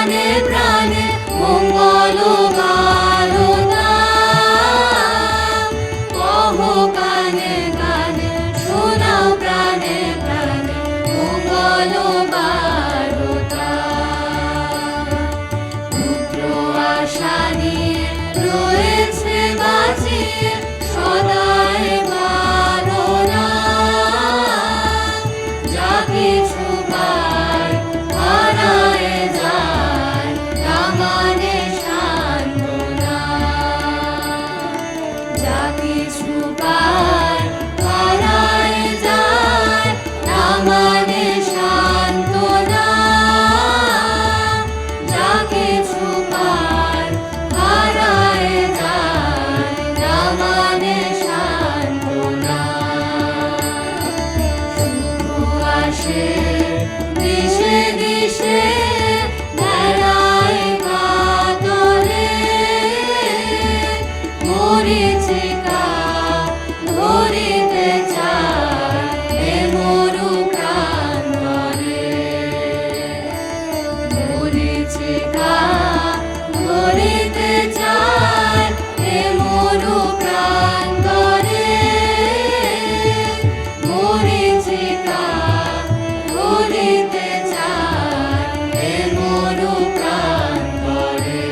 প্রাণে প্রাণে মঙ্গল বারতা কহ কানে কানে শোনাও প্রাণে প্রাণে মঙ্গল বারতা রুদ্র আশা নিয়ে রয়েছে বাঁচিয়ে সদাই বারণা যা কিছু পায় হারায় যায় না মানে সান্ত্বনা যা কিছু পায় হারায় যায় না মানে সান্ত্বনা যা কিছু পায় হারায় যায় না মানে সান্ত্বনা শুভ আসে দিশে দিশে বেড়ায় কাতরে মরীচিকা ধরিতে চায় এ মরু প্রান্তরে মরীচিকা ধরিতে চায় এ মরু প্রান্তরে মরীচিকা ধরিতে চায় এ মরু প্রান্তরে